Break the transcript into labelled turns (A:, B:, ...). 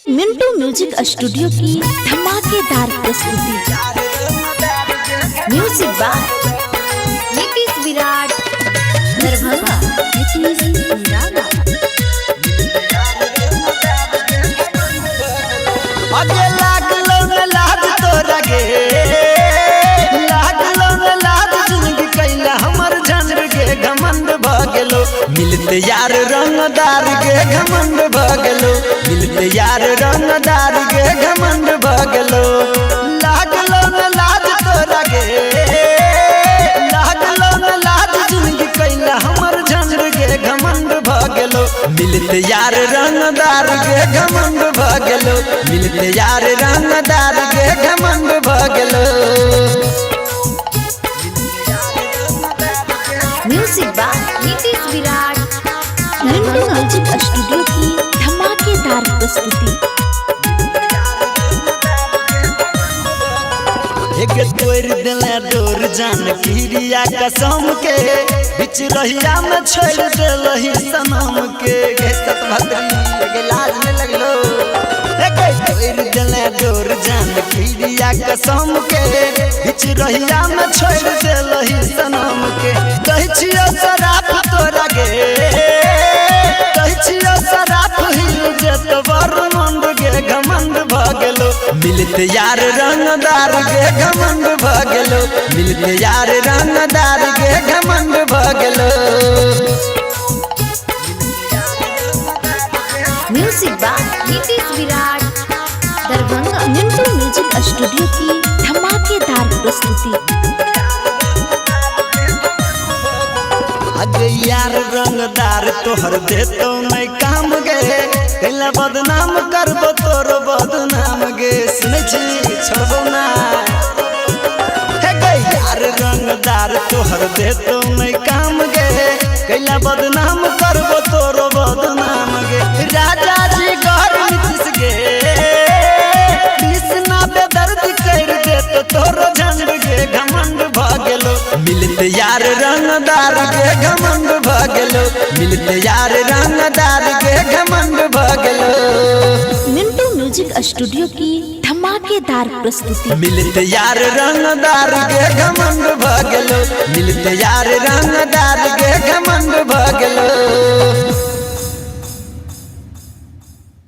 A: Mintu music studio की धमाकेदार प्रस्तुति। Music by Nitish Virat Darbhanga.
B: अगे लागलो न लाज तोरा गे, लागलो न लाज जिंदगी कैला हमर झंड गे घमंड भगलो। मिलते यार रंगदार गे घमंड भगलो, मिलते यार रंगदार गे घमंड भगलो। लागलो न लाज तोरा गे, लागलो न लाज जिंदगी कैला हमर झंड गे घमंड भगलो। मिलते यार रंगदार गे घमंड भगलो, मिलते यार रंगदार गे घमंड भगलो।
A: Music by Nitish Virat Mintu music studio की धमाकेदार प्रस्तुति।
B: एक तोड़ दिले डोर जान किरिया कसम के, बिच रहिया में छोड़ देलही सनम के। घेसत भगनी के लाज में लगलो। एक तोड़ दिले डोर जान किरिया कसम के, बिच रहिया में छोड़ देलही सनम के। कहि छियो शराब तोरा गे, कहि छियो शराब हिल जत बरमंड गे घमंड भगलो। मिलते यार रंगदार गे घमंड भगलो, मिलते यार रंगदार गे घमंड भगलो।
A: Music by Nitish Virat Darbhanga. Mintu music studio की धमाकेदार प्रस्तुति।
B: अगे यार रंगदार तोहर देतो नहीं काम गे, कैला बदनाम करबो तोर बदनाम गे। सुनै छी छोड़बो ना। हे गे यार रंगदार तोहर देतो नहीं काम गे, कैला बदनाम करबो तोर बदनाम गे। राजा जी घर नीतीश गे, कृष्णा बेदर्द कर देतो तोर झंड गे घमंड भगलो। मिलते यार रंगदार गे घमंड भगलो, मिलते यार रंगदार गे घमंड भगलो।
A: मिंटू म्यूजिक स्टूडियो की धमाकेदार प्रस्तुति।
B: मिलते यार रंगदार गे घमंड भगलो, मिलते यार रंगदार गे घमंड भगलो।